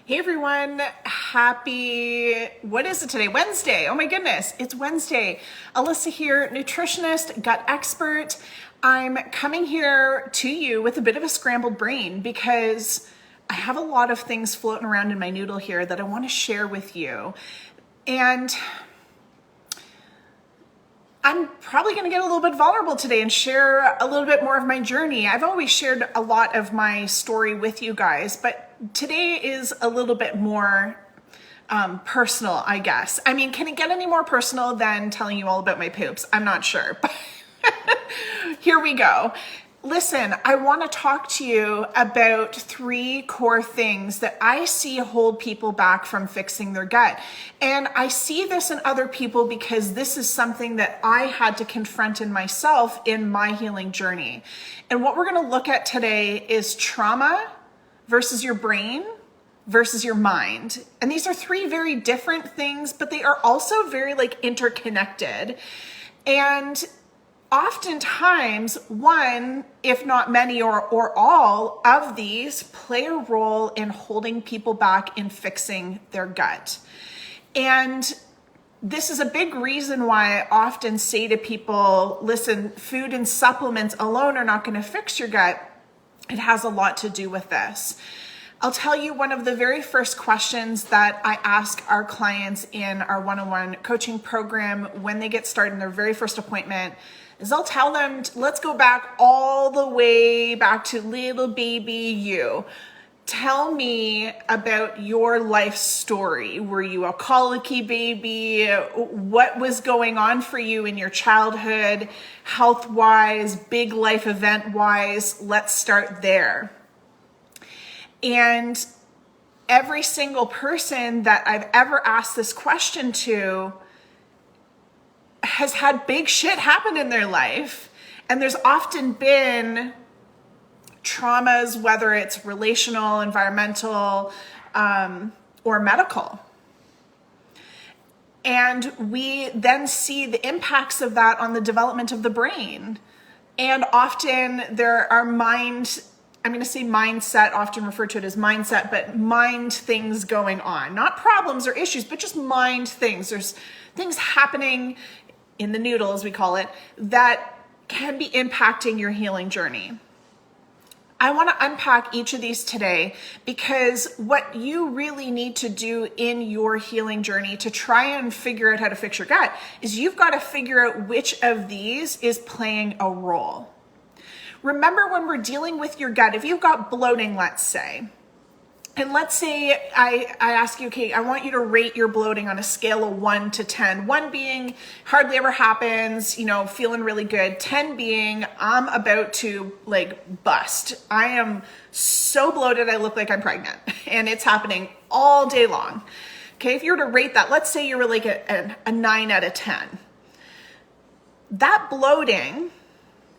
Hey everyone, what is it today? Wednesday. Oh my goodness, it's Wednesday. Alyssa here, nutritionist, gut expert. I'm coming here to you with a bit of a scrambled brain because I have a lot of things floating around in my noodle here that I want to share with you. And I'm probably going to get a little bit vulnerable today and share a little bit more of my journey. I've always shared a lot of my story with you guys, but today is a little bit more personal, I guess. I mean, can it get any more personal than telling you all about my poops? I'm not sure, but here we go. Listen, I want to talk to you about 3 core things that I see hold people back from fixing their gut. And I see this in other people because this is something that I had to confront in myself in my healing journey. And what we're going to look at today is trauma versus your brain versus your mind. And these are 3 very different things, but they are also very interconnected. And oftentimes, one, if not many or all of these play a role in holding people back in fixing their gut. And this is a big reason why I often say to people, listen, food and supplements alone are not going to fix your gut. It has a lot to do with this. I'll tell you one of the very first questions that I ask our clients in our one-on-one coaching program when they get started in their very first appointment is I'll tell them, let's go back all the way back to little baby you. Tell me about your life story. Were you a colicky baby? What was going on for you in your childhood, health-wise, big life event-wise? Let's start there. And every single person that I've ever asked this question to has had big shit happen in their life. And there's often been traumas, whether it's relational, environmental, or medical. And we then see the impacts of that on the development of the brain. And often there are I'm going to say mindset, often referred to it as mindset, but mind things going on. Not problems or issues, but just mind things. There's things happening in the noodle, as we call it, that can be impacting your healing journey. I want to unpack each of these today because what you really need to do in your healing journey to try and figure out how to fix your gut is you've got to figure out which of these is playing a role. Remember, when we're dealing with your gut, if you've got bloating, let's say, and let's say I ask you, okay, I want you to rate your bloating on a scale of 1 to 10. 1 being hardly ever happens, feeling really good. 10 being I'm about to bust. I am so bloated I look like I'm pregnant and it's happening all day long. Okay, if you were to rate that, let's say you're like a 9 out of 10. That bloating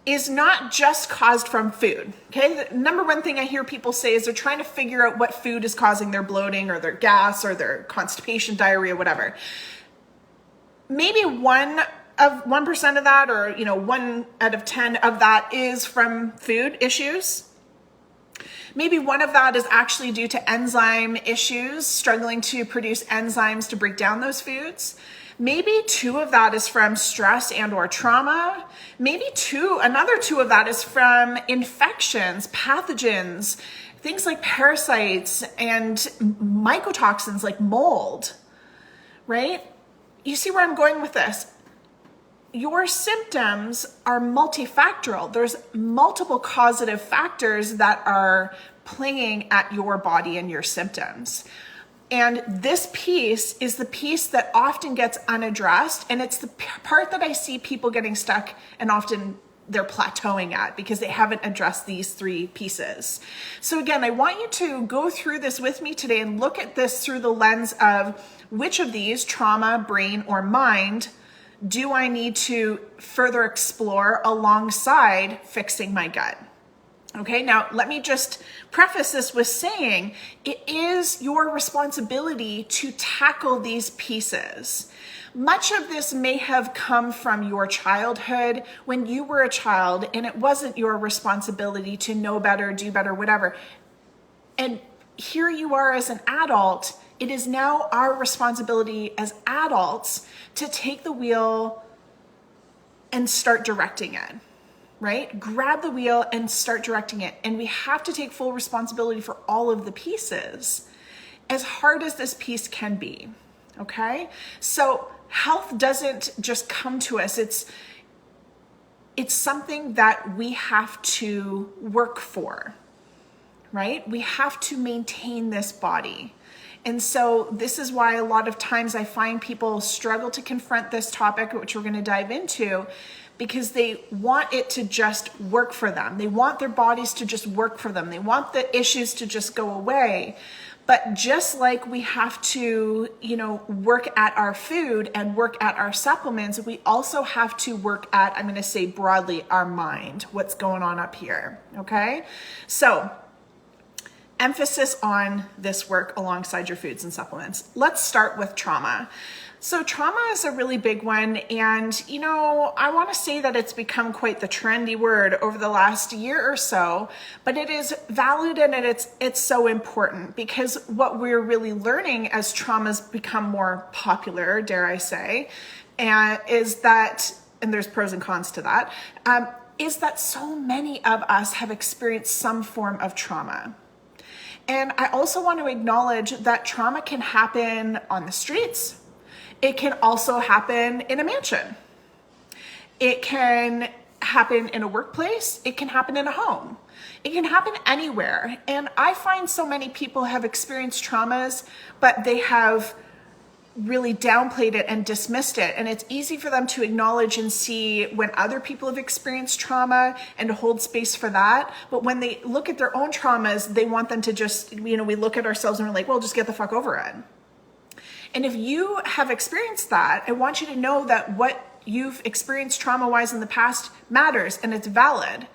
is not just caused from food. Okay, the number one thing I hear people say is they're trying to figure out what food is causing their bloating or their gas or their constipation, diarrhea, whatever. Maybe 1% of that, or 1 out of 10 of that is from food issues. Maybe 1 of that is actually due to enzyme issues, struggling to produce enzymes to break down those foods. Maybe 2 of that is from stress and or trauma. Maybe another 2 of that is from infections, pathogens, things like parasites and mycotoxins like mold, right? You see where I'm going with this? Your symptoms are multifactorial. There's multiple causative factors that are playing at your body and your symptoms. And this piece is the piece that often gets unaddressed. And it's the part that I see people getting stuck and often they're plateauing at because they haven't addressed these 3 pieces. So again, I want you to go through this with me today and look at this through the lens of which of these, trauma, brain, or mind, do I need to further explore alongside fixing my gut? Okay, now let me just preface this with saying it is your responsibility to tackle these pieces. Much of this may have come from your childhood when you were a child and it wasn't your responsibility to know better, do better, whatever. And here you are as an adult. It is now our responsibility as adults to take the wheel and start directing it, right? Grab the wheel and start directing it. And we have to take full responsibility for all of the pieces, as hard as this piece can be, okay? So health doesn't just come to us. It's something that we have to work for, right? We have to maintain this body. And so this is why a lot of times I find people struggle to confront this topic, which we're going to dive into, because they want it to just work for them. They want their bodies to just work for them. They want the issues to just go away. But just like we have to, work at our food and work at our supplements, we also have to work at, I'm going to say broadly, our mind, what's going on up here, okay? So emphasis on this work alongside your foods and supplements. Let's start with trauma. So trauma is a really big one. And, I want to say that it's become quite the trendy word over the last year or so, but it is valid and it's so important, because what we're really learning as trauma's become more popular, dare I say, is that, and there's pros and cons to that, is that so many of us have experienced some form of trauma. And I also want to acknowledge that trauma can happen on the streets. It can also happen in a mansion. It can happen in a workplace. It can happen in a home. It can happen anywhere. And I find so many people have experienced traumas, but they have really downplayed it and dismissed it. And it's easy for them to acknowledge and see when other people have experienced trauma and to hold space for that. But when they look at their own traumas, they want them to just, we look at ourselves and we're like, well, just get the fuck over it. And if you have experienced that, I want you to know that what you've experienced trauma-wise in the past matters and it's valid.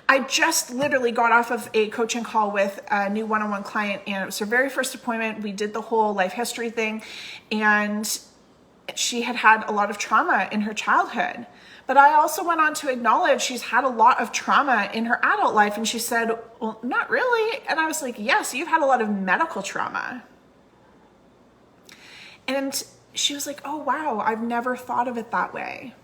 I just literally got off of a coaching call with a new one-on-one client, and it was her very first appointment. We did the whole life history thing, and she had a lot of trauma in her childhood. But I also went on to acknowledge she's had a lot of trauma in her adult life, and she said, well, not really. And I was like, yes, you've had a lot of medical trauma. And she was like, oh, wow, I've never thought of it that way.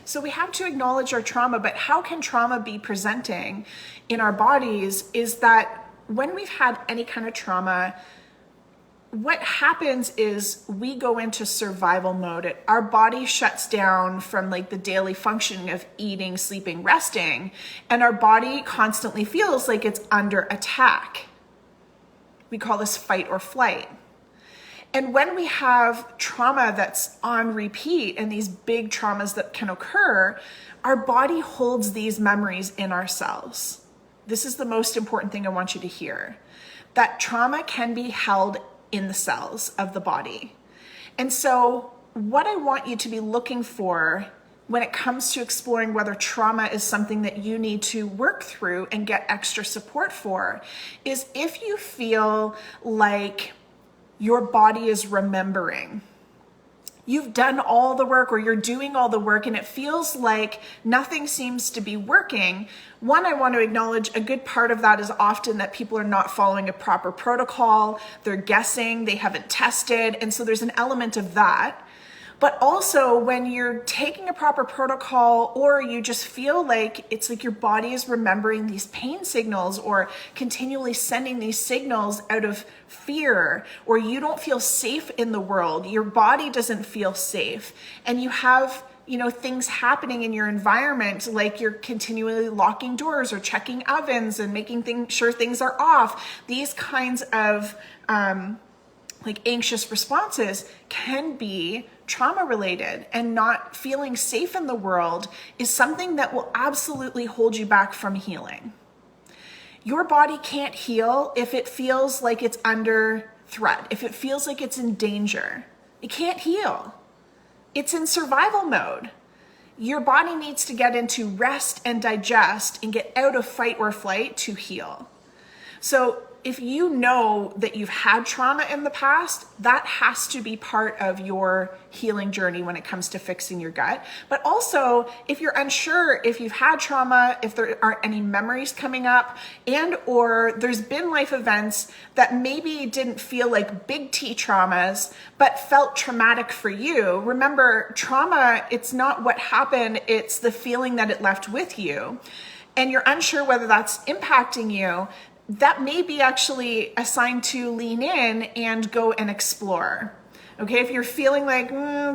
So we have to acknowledge our trauma, but how can trauma be presenting in our bodies is that when we've had any kind of trauma, what happens is we go into survival mode. Our body shuts down from the daily functioning of eating, sleeping, resting, and our body constantly feels like it's under attack. We call this fight or flight. And when we have trauma that's on repeat and these big traumas that can occur, our body holds these memories in our cells. This is the most important thing I want you to hear. That trauma can be held in the cells of the body. And so what I want you to be looking for when it comes to exploring whether trauma is something that you need to work through and get extra support for is if you feel like your body is remembering. You've done all the work or you're doing all the work and it feels like nothing seems to be working. One, I want to acknowledge a good part of that is often that people are not following a proper protocol. They're guessing, they haven't tested. And so there's an element of that. But also when you're taking a proper protocol or you just feel like it's like your body is remembering these pain signals or continually sending these signals out of fear, or you don't feel safe in the world, your body doesn't feel safe, and you have things happening in your environment, like you're continually locking doors or checking ovens and making sure things are off. These kinds of anxious responses can be trauma related, and not feeling safe in the world is something that will absolutely hold you back from healing. Your body can't heal if it feels like it's under threat, if it feels like it's in danger. It can't heal. It's in survival mode. Your body needs to get into rest and digest and get out of fight or flight to heal. So if you know that you've had trauma in the past, that has to be part of your healing journey when it comes to fixing your gut. But also, if you're unsure if you've had trauma, if there aren't any memories coming up, and or there's been life events that maybe didn't feel like big T traumas, but felt traumatic for you. Remember, trauma, it's not what happened, it's the feeling that it left with you. And you're unsure whether that's impacting you, that may be actually a sign to lean in and go and explore. Okay, if you're feeling like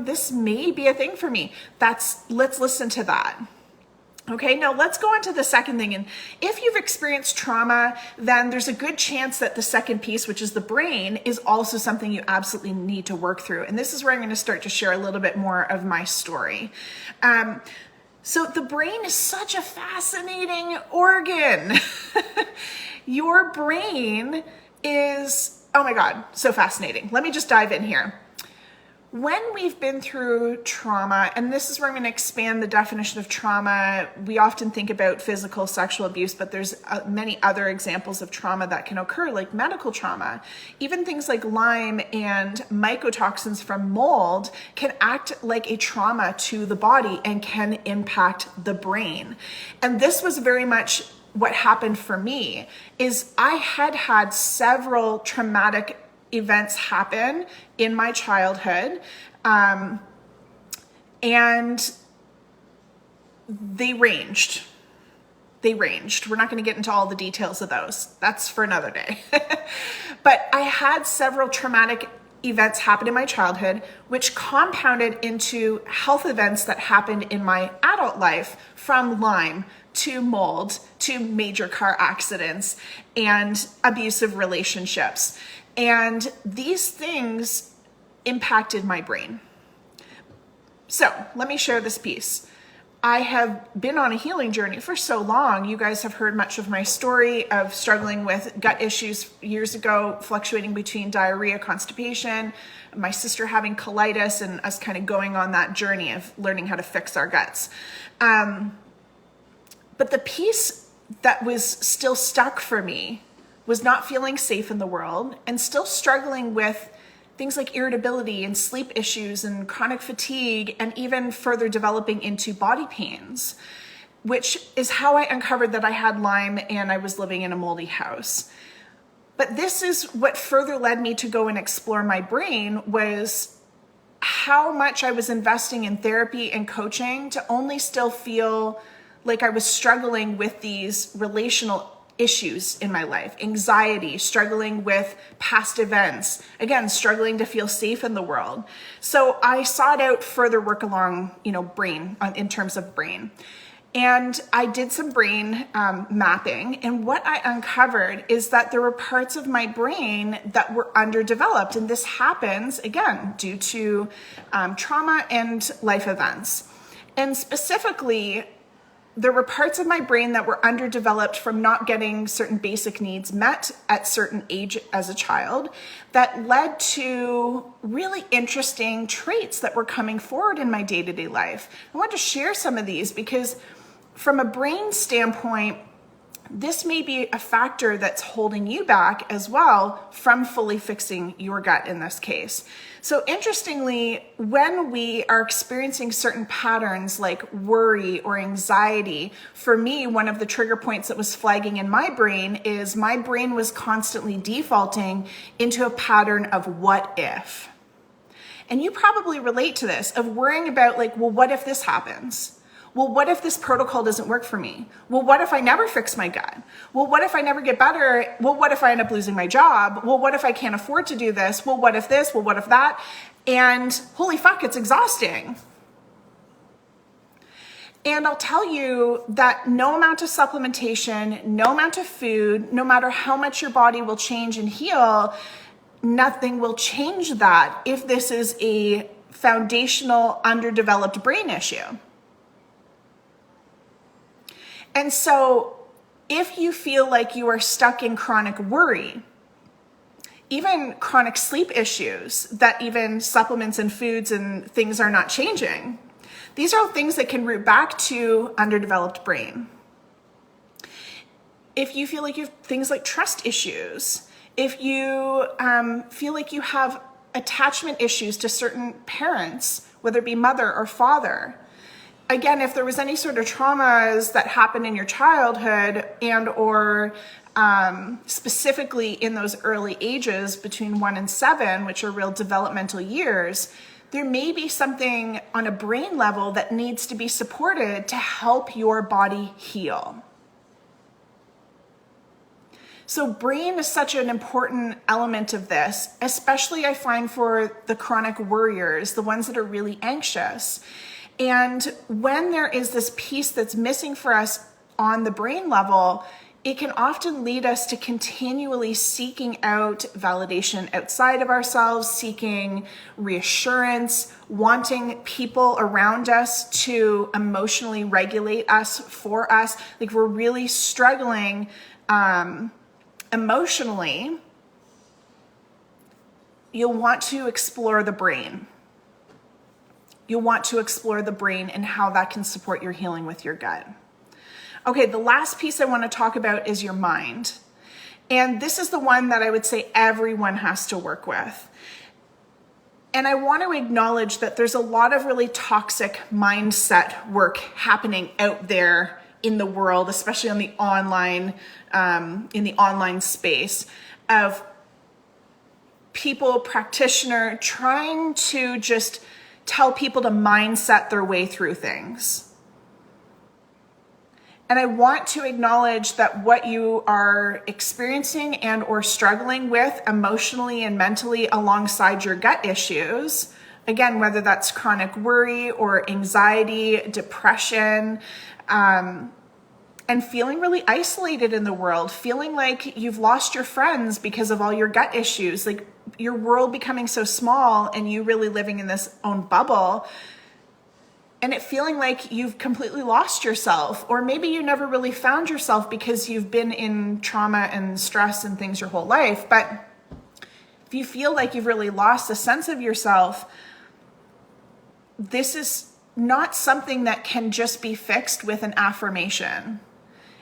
this may be a thing for me, let's listen to that. Okay, now let's go on to the second thing. And if you've experienced trauma, then there's a good chance that the second piece, which is the brain, is also something you absolutely need to work through. And this is where I'm going to start to share a little bit more of my story. So the brain is such a fascinating organ. Your brain is, oh my God, so fascinating. Let me just dive in here. When we've been through trauma, and this is where I'm going to expand the definition of trauma, we often think about physical, sexual abuse, but there's many other examples of trauma that can occur, like medical trauma. Even things like Lyme and mycotoxins from mold can act like a trauma to the body and can impact the brain. And this was very much what happened for me. Is I had several traumatic events happen in my childhood, and they ranged. We're not going to get into all the details of those. That's for another day. But I had several traumatic events happen in my childhood, which compounded into health events that happened in my adult life, from Lyme to mold to major car accidents and abusive relationships. And these things impacted my brain. So let me share this piece. I have been on a healing journey for so long. You guys have heard much of my story of struggling with gut issues years ago, fluctuating between diarrhea, constipation, my sister having colitis, and us kind of going on that journey of learning how to fix our guts. But the piece that was still stuck for me was not feeling safe in the world and still struggling with things like irritability and sleep issues and chronic fatigue, and even further developing into body pains, which is how I uncovered that I had Lyme and I was living in a moldy house. But this is what further led me to go and explore my brain, was how much I was investing in therapy and coaching to only still feel like I was struggling with these relational issues in my life, anxiety, struggling with past events, again, struggling to feel safe in the world. So I sought out further work along, brain, in terms of brain. And I did some brain mapping. And what I uncovered is that there were parts of my brain that were underdeveloped. And this happens, again, due to trauma and life events. And specifically, there were parts of my brain that were underdeveloped from not getting certain basic needs met at certain age as a child, that led to really interesting traits that were coming forward in my day-to-day life. I want to share some of these because from a brain standpoint, this may be a factor that's holding you back as well from fully fixing your gut in this case. So interestingly, when we are experiencing certain patterns like worry or anxiety, for me, one of the trigger points that was flagging in my brain is my brain was constantly defaulting into a pattern of what if. And you probably relate to this, of worrying about what if this happens? Well, what if this protocol doesn't work for me? Well, what if I never fix my gut? Well, what if I never get better? Well, what if I end up losing my job? Well, what if I can't afford to do this? Well, what if this? Well, what if that? And holy fuck, it's exhausting. And I'll tell you that no amount of supplementation, no amount of food, no matter how much your body will change and heal, nothing will change that if this is a foundational underdeveloped brain issue. And so if you feel like you are stuck in chronic worry, even chronic sleep issues that even supplements and foods and things are not changing, these are all things that can root back to underdeveloped brain. if you feel like you have things like trust issues, if you feel like you have attachment issues to certain parents, whether it be mother or father. Again, if there was any sort of traumas that happened in your childhood and or specifically in those early ages between 1 and 7, which are real developmental years, there may be something on a brain level that needs to be supported to help your body heal. So brain is such an important element of this, especially I find for the chronic worriers, the ones that are really anxious. And when there is this piece that's missing for us on the brain level, it can often lead us to continually seeking out validation outside of ourselves, seeking reassurance, wanting people around us to emotionally regulate us for us. Like we're really struggling emotionally. You'll want to explore the brain. You'll want to explore the brain and how that can support your healing with your gut. Okay, the last piece I want to talk about is your mind. And this is the one that I would say everyone has to work with. And I want to acknowledge that there's a lot of really toxic mindset work happening out there in the world, especially on the online, in the online space, of people, practitioner, trying to just tell people to mindset their way through things. And I want to acknowledge that what you are experiencing and or struggling with emotionally and mentally alongside your gut issues, again, whether that's chronic worry or anxiety, depression, and feeling really isolated in the world, feeling like you've lost your friends because of all your gut issues, like your world becoming so small and you really living in this own bubble, and it feeling like you've completely lost yourself, or maybe you never really found yourself because you've been in trauma and stress and things your whole life. But if you feel like you've really lost a sense of yourself, this is not something that can just be fixed with an affirmation.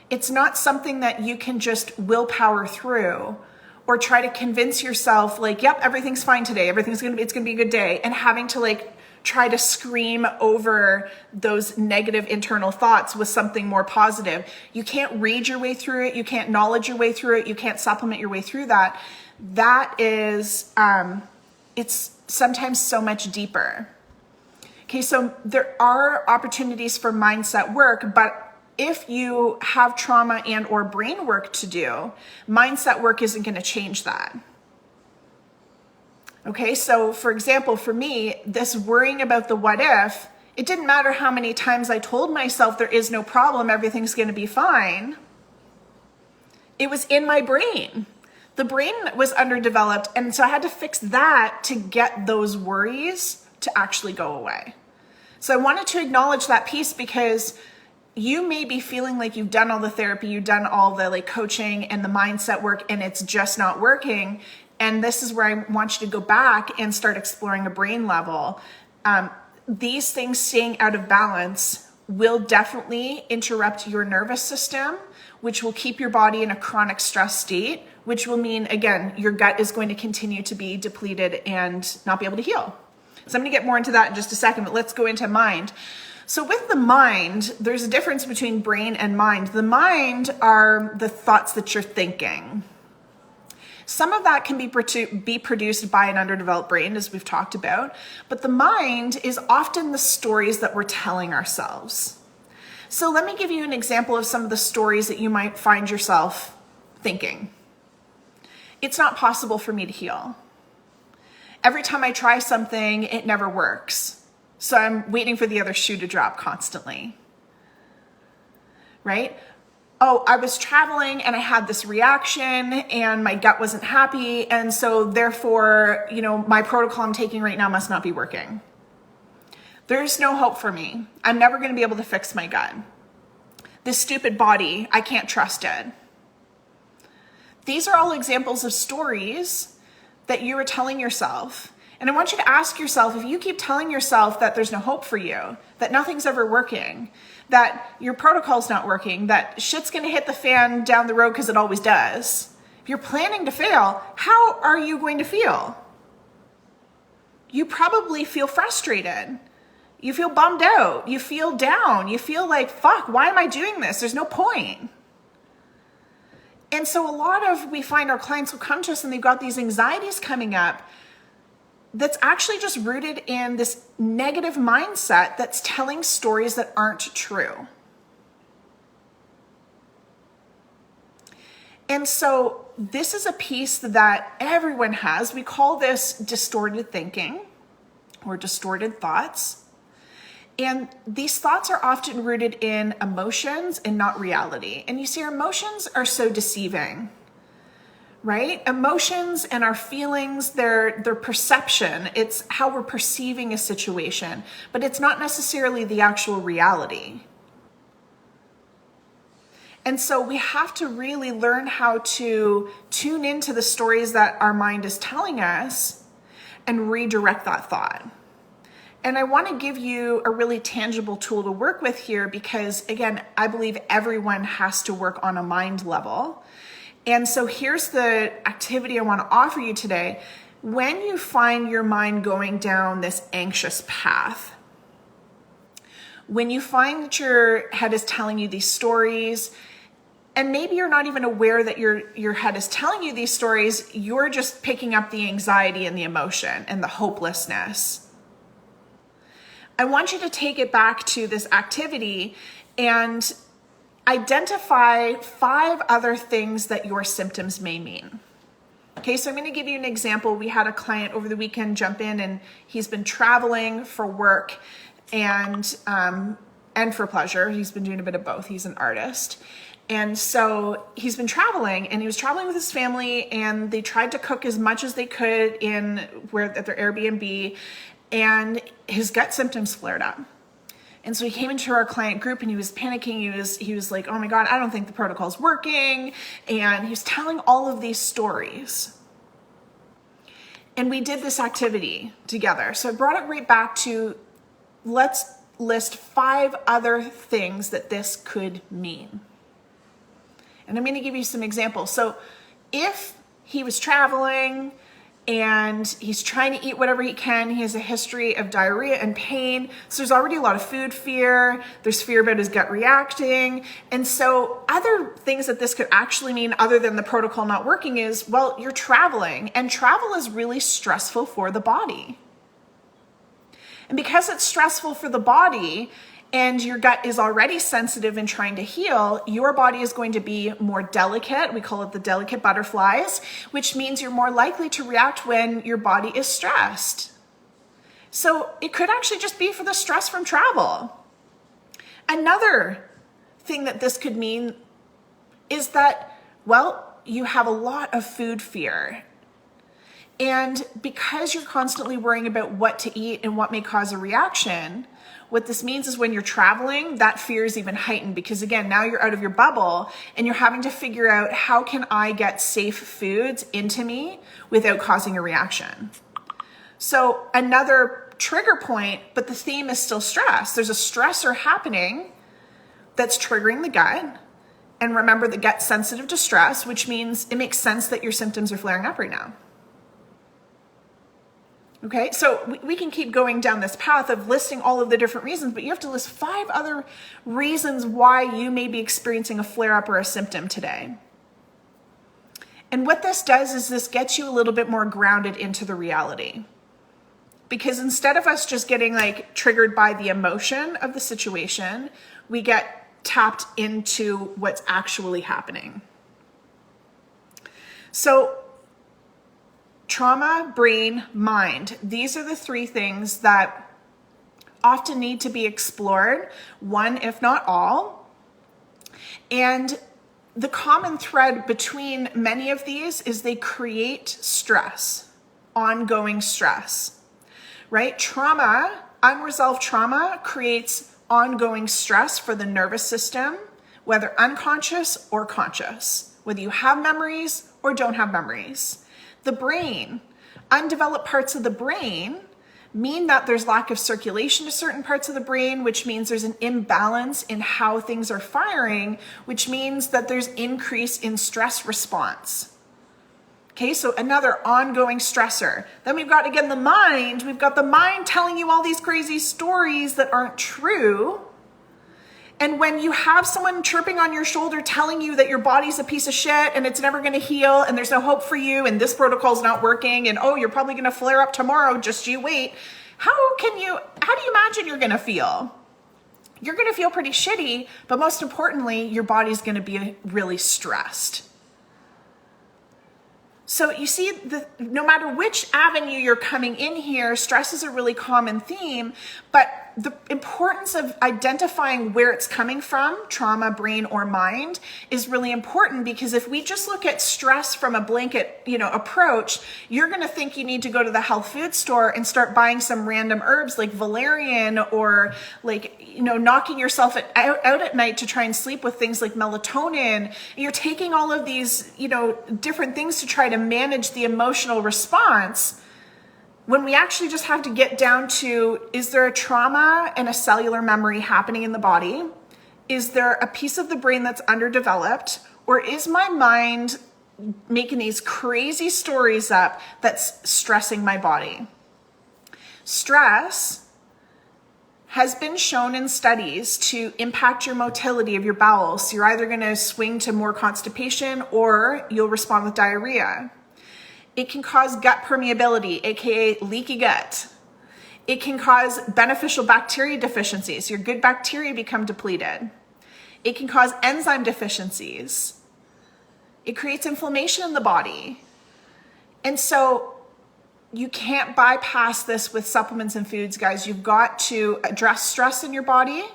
It's not something that you can just willpower through or try to convince yourself like, yep, everything's fine today. It's going to be a good day. And having to like try to scream over those negative internal thoughts with something more positive. You can't read your way through it. You can't knowledge your way through it. You can't supplement your way through that. That is, it's sometimes so much deeper. Okay, so there are opportunities for mindset work, but if you have trauma and or brain work to do, mindset work isn't going to change that. Okay, so for example, for me, this worrying about the what if, it didn't matter how many times I told myself there is no problem, everything's going to be fine. It was in my brain. The brain was underdeveloped, and so I had to fix that to get those worries to actually go away. So I wanted to acknowledge that piece because you may be feeling like you've done all the therapy, you've done all the like coaching and the mindset work, and it's just not working. And this is where I want you to go back and start exploring a brain level. These things staying out of balance will definitely interrupt your nervous system, which will keep your body in a chronic stress state, which will mean, again, your gut is going to continue to be depleted and not be able to heal. So I'm going to get more into that in just a second, but let's go into mind. So with the mind, there's a difference between brain and mind. The mind are the thoughts that you're thinking. Some of that can be produced by an underdeveloped brain, as we've talked about, but the mind is often the stories that we're telling ourselves. So let me give you an example of some of the stories that you might find yourself thinking. It's not possible for me to heal. Every time I try something, it never works. So I'm waiting for the other shoe to drop constantly, right? Oh, I was traveling and I had this reaction and my gut wasn't happy. And so therefore, my protocol I'm taking right now must not be working. There's no hope for me. I'm never going to be able to fix my gut. This stupid body, I can't trust it. These are all examples of stories that you are telling yourself. And I want you to ask yourself, if you keep telling yourself that there's no hope for you, that nothing's ever working, that your protocol's not working, that shit's gonna hit the fan down the road because it always does. If you're planning to fail, how are you going to feel? You probably feel frustrated. You feel bummed out. You feel down. You feel like, fuck, why am I doing this? There's no point. And so we find our clients will come to us and they've got these anxieties coming up that's actually just rooted in this negative mindset that's telling stories that aren't true. And so this is a piece that everyone has. We call this distorted thinking or distorted thoughts. And these thoughts are often rooted in emotions and not reality. And you see, our emotions are so deceiving, right? Emotions and our feelings, they're perception. It's how we're perceiving a situation, but it's not necessarily the actual reality. And so we have to really learn how to tune into the stories that our mind is telling us and redirect that thought. And I want to give you a really tangible tool to work with here because, again, I believe everyone has to work on a mind level. And so here's the activity I want to offer you today. When you find your mind going down this anxious path, when you find that your head is telling you these stories, and maybe you're not even aware that your head is telling you these stories, you're just picking up the anxiety and the emotion and the hopelessness. I want you to take it back to this activity and identify 5 other things that your symptoms may mean. Okay, so I'm going to give you an example. We had a client over the weekend jump in and he's been traveling for work and for pleasure. He's been doing a bit of both. He's an artist. And so he's been traveling and he was traveling with his family and they tried to cook as much as they could at their Airbnb, and his gut symptoms flared up. And so he came into our client group and he was panicking. He was like, oh my God, I don't think the protocol's working. And he was telling all of these stories. And we did this activity together. So I brought it right back to, let's list 5 other things that this could mean. And I'm going to give you some examples. So if he was traveling and he's trying to eat whatever he can, he has a history of diarrhea and pain. So there's already a lot of food fear. There's fear about his gut reacting. And so other things that this could actually mean other than the protocol not working is, well, you're traveling and travel is really stressful for the body. And because it's stressful for the body, and your gut is already sensitive and trying to heal, your body is going to be more delicate. We call it the delicate butterflies, which means you're more likely to react when your body is stressed. So it could actually just be for the stress from travel. Another thing that this could mean is that, well, you have a lot of food fear. And because you're constantly worrying about what to eat and what may cause a reaction, what this means is when you're traveling, that fear is even heightened because, again, now you're out of your bubble and you're having to figure out, how can I get safe foods into me without causing a reaction? So another trigger point, but the theme is still stress. There's a stressor happening that's triggering the gut. And remember, the gut's sensitive to stress, which means it makes sense that your symptoms are flaring up right now. Okay, so we can keep going down this path of listing all of the different reasons, but you have to list 5 other reasons why you may be experiencing a flare-up or a symptom today. And what this does is this gets you a little bit more grounded into the reality. Because instead of us just getting like triggered by the emotion of the situation, we get tapped into what's actually happening. So trauma, brain, mind. These are the 3 things that often need to be explored, one, if not all. And the common thread between many of these is they create stress, ongoing stress, right? Trauma, unresolved trauma creates ongoing stress for the nervous system, whether unconscious or conscious, whether you have memories or don't have memories. The brain, undeveloped parts of the brain mean that there's lack of circulation to certain parts of the brain, which means there's an imbalance in how things are firing, which means that there's increase in stress response. Okay, so another ongoing stressor. Then we've got, again, the mind. We've got the mind telling you all these crazy stories that aren't true. And when you have someone chirping on your shoulder telling you that your body's a piece of shit and it's never going to heal and there's no hope for you and this protocol's not working and, oh, you're probably going to flare up tomorrow, just you wait. How do you imagine you're going to feel? You're going to feel pretty shitty, but most importantly, your body's going to be really stressed. So you see, no matter which avenue you're coming in here, stress is a really common theme, but the importance of identifying where it's coming from, trauma, brain, or mind, is really important, because if we just look at stress from a blanket, approach, you're going to think you need to go to the health food store and start buying some random herbs like valerian, or knocking yourself out at night to try and sleep with things like melatonin. You're taking all of these, different things to try to manage the emotional response, when we actually just have to get down to, is there a trauma and a cellular memory happening in the body? Is there a piece of the brain that's underdeveloped? Or is my mind making these crazy stories up that's stressing my body? Stress has been shown in studies to impact your motility of your bowels. So you're either going to swing to more constipation or you'll respond with diarrhea. It can cause gut permeability, aka leaky gut. It can cause beneficial bacteria deficiencies. Your good bacteria become depleted. It can cause enzyme deficiencies. It creates inflammation in the body. And so you can't bypass this with supplements and foods, guys. You've got to address stress in your body,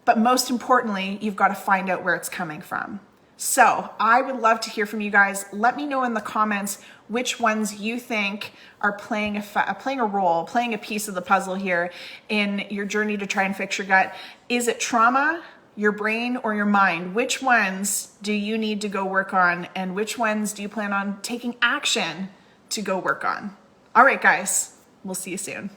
but most importantly, you've got to find out where it's coming from. So I would love to hear from you guys. Let me know in the comments which ones you think are playing a role, playing a piece of the puzzle here in your journey to try and fix your gut. Is it trauma, your brain, or your mind? Which ones do you need to go work on, and which ones do you plan on taking action to go work on? All right, guys, we'll see you soon.